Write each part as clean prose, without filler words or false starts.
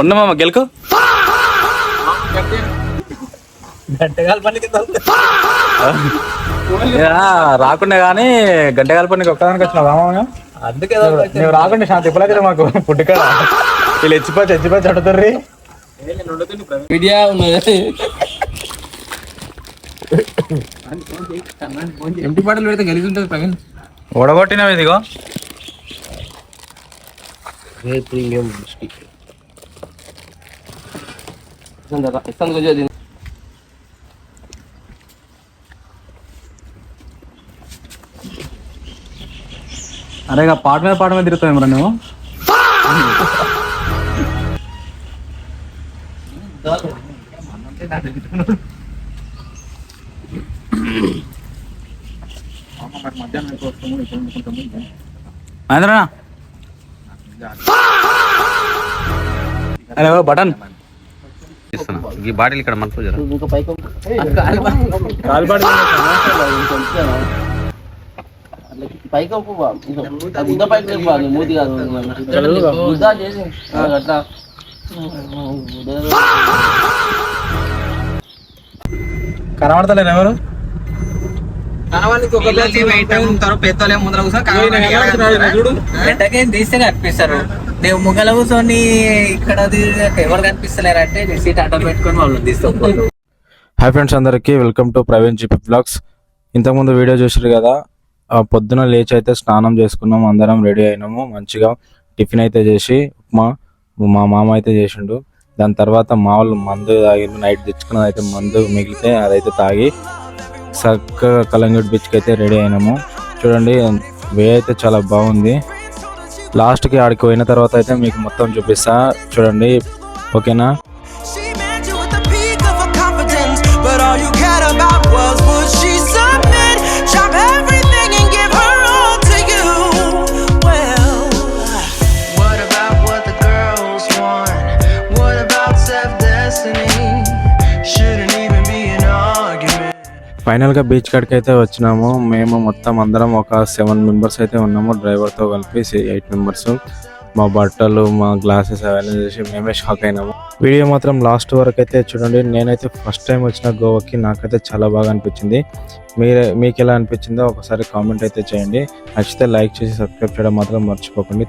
ఉన్నమామ గెలుకు రాకుండా కానీ గంటగాల పనికి ఒక్కదానికి వచ్చిన రామా అందుకే నువ్వు రాకుండా శాంతి ఇప్పలేదు మాకు పుట్టుక వీళ్ళు చచ్చిపోయి చడుతుర్రీ ఎంటి పాటలు పెడితే గెలిచి ఉంటుంది ప్రవీణ్. ఓడగొట్టినవి ఇదిగో ప్రీమియం అరే పాట మీద తిరుగుతావు మరి నువ్వు మహేంద్రనా అరే బటన్ ఈ బాటిల్ ఇక్కడ మనకు కనబడతలేరు ఎవరు తీస్తే కనిపిస్తారు. ముంగల కూర్చొని ఇక్కడ ఎవరు కనిపిస్తలేరు అంటే సీట్ అడ్డం పెట్టుకొని వాళ్ళు తీస్తాం. హాయ్ ఫ్రెండ్స్, అందరికీ welcome to Praveen GP blogs. ఇంతకుముందు వీడియో చూసారు కదా, పొద్దున లేచి అయితే స్నానం చేసుకున్నాము, అందరం రెడీ అయినాము. మంచిగా టిఫిన్ అయితే చేసి ఉప్మా మా మామ అయితే చేసిండు. దాని తర్వాత మా వాళ్ళు మందు తాగి నైట్ తెచ్చుకున్నది అయితే మందు మిగిలితే అదైతే తాగి చక్కగా కలంగూట్ బీచ్కి అయితే రెడీ అయినాము. చూడండి, వే అయితే చాలా బాగుంది. లాస్ట్కి ఆడికి పోయిన తర్వాత అయితే మీకు మొత్తం చూపిస్తా, చూడండి. ఓకేనా? ఫైనల్గా బీచ్ కాడికి అయితే వచ్చినాము. మేము మొత్తం అందరం ఒక 7 మెంబర్స్ అయితే ఉన్నాము, డ్రైవర్తో కలిపి 8 మెంబర్స్. మా బట్టలు, మా గ్లాసెస్ అవన్నీ చూసి మేమే షాక్ అయినాము. వీడియో మాత్రం లాస్ట్ వరకు అయితే చూడండి. నేనైతే ఫస్ట్ టైం వచ్చిన గోవాకి, నాకైతే చాలా బాగా అనిపించింది. మీకు ఎలా అనిపించిందో ఒకసారి కామెంట్ అయితే చేయండి. నచ్చితే లైక్ చేసి సబ్స్క్రైబ్ చేయడం మాత్రం మర్చిపోకండి.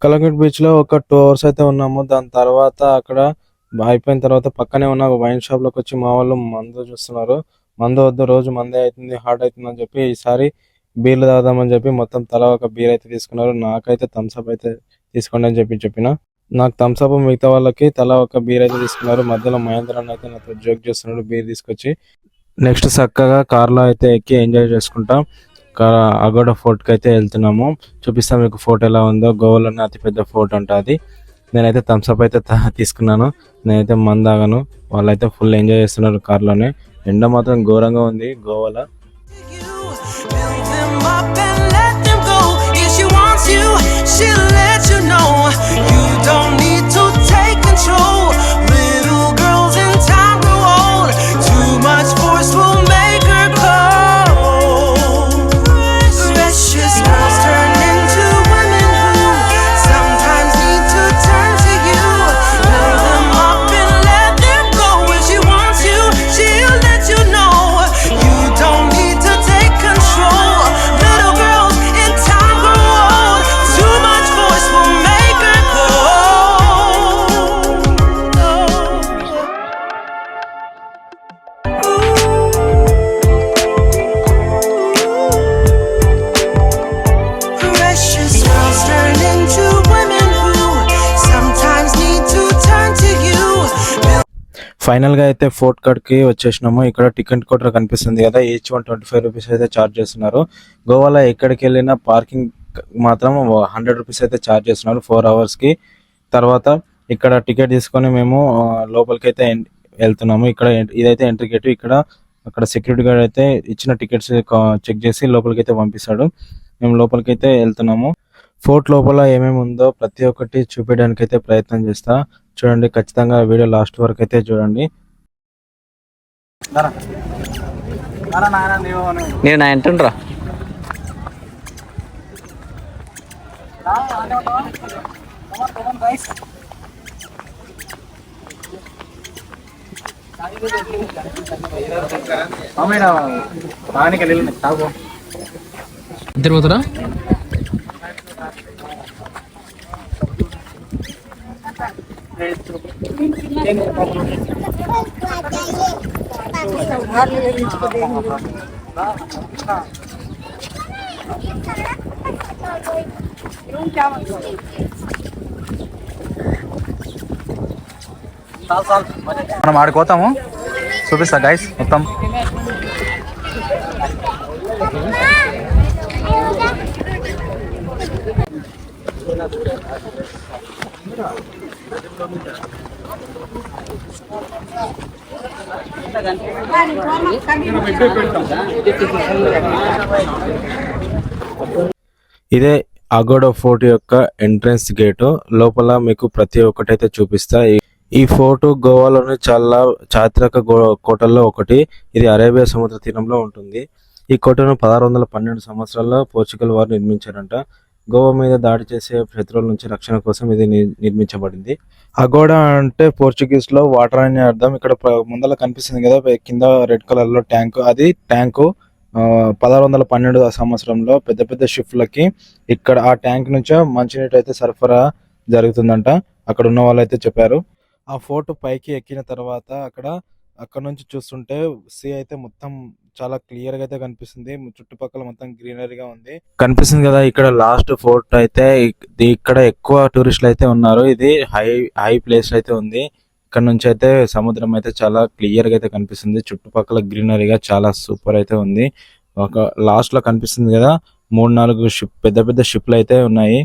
కలంగట్ బీచ్ లో ఒక 2 hours అయితే ఉన్నాము. దాని తర్వాత అక్కడ అయిపోయిన తర్వాత పక్కనే ఉన్న వైన్ షాప్ లోకి వచ్చి మా వాళ్ళు మందు చూస్తున్నారు. మందు వద్దు, రోజు మందే అవుతుంది, హార్ట్ అవుతుంది అని చెప్పి ఈసారి బీర్లు తాగుదామని చెప్పి మొత్తం తలా ఒక బీర్ అయితే తీసుకున్నారు. నాకైతే థమ్స్అప్ అయితే తీసుకోండి అని చెప్పిన. నాకు థమ్స్అప్, మిగతా వాళ్ళకి తలా ఒక బీర్ అయితే తీసుకున్నారు. మధ్యలో మహేంద్ర అన్న అయితే నాతో జోక్ చేస్తున్నాడు బీర్ తీసుకొచ్చి. నెక్స్ట్ చక్కగా కార్లో అయితే ఎక్కి ఎంజాయ్ చేసుకుంటాం. అగోడా ఫోర్ట్ కి అయితే వెళ్తున్నాము. చూపిస్తాం మీకు ఫోర్ట్ ఎలా ఉందో. గోవాలోనే అతిపెద్ద ఫోర్ట్ అంట అది. నేనైతే థమ్స్అప్ అయితే తీసుకున్నాను. నేనైతే మందు తాగాను. వాళ్ళైతే ఫుల్ ఎంజాయ్ చేస్తున్నారు కార్లోనే. ఎండ మాత్రం ఘోరంగా ఉంది గోవాలో. ఫైనల్ గా అయితే ఫోర్ట్ కాడికి వచ్చేసినాము. ఇక్కడ టికెట్ కౌంటర్ కనిపిస్తుంది కదా, ఈచ్ 125 రూపీస్ అయితే ఛార్జ్ చేస్తున్నారు. గోవాలో ఎక్కడికి వెళ్ళినా పార్కింగ్ మాత్రం 100 రూపీస్ అయితే ఛార్జ్ చేస్తున్నారు 4 hours కి. తర్వాత ఇక్కడ టికెట్ తీసుకొని మేము లోపలికి అయితే వెళ్తున్నాము. ఇక్కడ ఇదైతే ఎంట్రీ గేట్. అక్కడ సెక్యూరిటీ గార్డ్ అయితే ఇచ్చిన టికెట్స్ చెక్ చేసి లోపలికి అయితే పంపిస్తాడు. మేము లోపలికి అయితే వెళ్తున్నాము. ఫోర్ట్ లోపల ఏమేమి ఉందో ప్రతి ఒక్కటి చూపించడానికి అయితే ప్రయత్నం చేస్తా. చూడండి, ఖచ్చితంగా వీడియో లాస్ట్ వరకు అయితే చూడండి. నేను నా ఎంటుండ్రా ఇద్దరు పోతారా? మనం ఆడిపోతాము, చూపిస్తా గైస్ మొత్తం. ఇదే అగోడా ఫోర్ట్ యొక్క ఎంట్రన్స్ గేట్. లోపల మీకు ప్రతి ఒక్కటి అయితే చూపిస్తా. ఈ ఫోర్ట్ గోవాలోని చాలా చారిత్రక కోటల్లో ఒకటి. ఇది అరేబియా సముద్ర తీరంలో ఉంటుంది. ఈ కోటను 1612 సంవత్సరాల్లో పోర్చుగల్ వారు నిర్మించారంట. గోవా మీద దాడి చేసే శత్రువుల నుంచి రక్షణ కోసం ఇది నిర్మించబడింది. అగోడా అంటే పోర్చుగీస్ లో వాటర్ అని అర్థం. ఇక్కడ ముందర కనిపిస్తుంది కదా కింద రెడ్ కలర్ లో ట్యాంక్, అది ట్యాంకు. 1612 సంవత్సరంలో పెద్ద పెద్ద షిప్లకి ఇక్కడ ఆ ట్యాంక్ నుంచే మంచినీటి అయితే సరఫరా జరుగుతుందంట. అక్కడ ఉన్న వాళ్ళు అయితే చెప్పారు. ఆ ఫోర్ట్ పైకి ఎక్కిన తర్వాత అక్కడ నుంచి చూస్తుంటే సీ అయితే మొత్తం చాలా క్లియర్ గా అయితే కనిపిస్తుంది. చుట్టుపక్కల మొత్తం గ్రీనరీగా ఉంది కనిపిస్తుంది కదా. ఇక్కడ లాస్ట్ ఫోర్ట్ అయితే ఇక్కడ ఎక్కువ టూరిస్టులు అయితే ఉన్నారు. ఇది హై ప్లేస్ అయితే ఉంది. ఇక్కడ నుంచి అయితే సముద్రం అయితే చాలా క్లియర్ గా అయితే కనిపిస్తుంది. చుట్టుపక్కల గ్రీనరీగా చాలా సూపర్ అయితే ఉంది. ఒక లాస్ట్ లో కనిపిస్తుంది కదా 3-4 పెద్ద పెద్ద షిప్లు అయితే ఉన్నాయి.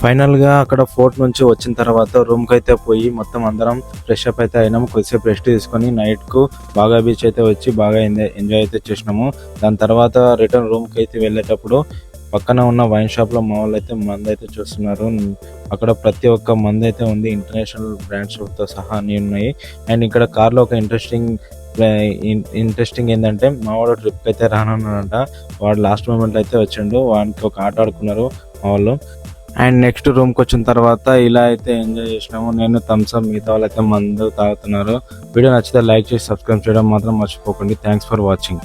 ఫైనల్గా అక్కడ ఫోర్ట్ నుంచి వచ్చిన తర్వాత రూమ్కి అయితే పోయి మొత్తం అందరం ఫ్రెష్ అప్ అయితే అయినాము. కొద్దిసేపు రెస్ట్ తీసుకొని నైట్కు బాగా బీచ్ అయితే వచ్చి బాగా ఎంజాయ్ అయితే చేసినాము. దాని తర్వాత రిటర్న్ రూమ్కి అయితే వెళ్ళేటప్పుడు పక్కన ఉన్న వైన్ షాప్లో మా వాళ్ళు అయితే మందు అయితే చూస్తున్నారు. అక్కడ ప్రతి ఒక్క మందు అయితే ఉంది, ఇంటర్నేషనల్ బ్రాండ్స్తో సహా అన్నీ ఉన్నాయి. అండ్ ఇక్కడ కార్లో ఒక ఇంట్రెస్టింగ్ ఏంటంటే మా వాడు ట్రిప్కి అయితే రానున్నాడంట. వాడు లాస్ట్ మూమెంట్ అయితే వచ్చిండు, వానికి ఒక ఆట ఆడుకున్నారు మా వాళ్ళు. అండ్ నెక్స్ట్ రూమ్కి వచ్చిన తర్వాత ఇలా అయితే ఎంజాయ్ చేసినాము. నేను థమ్స్ అప్, మిగతా వాళ్ళు అయితే మందు తాగుతున్నారు. వీడియో నచ్చితే లైక్ చేసి సబ్స్క్రైబ్ చేయడం మాత్రం మర్చిపోకండి. Thanks for watching.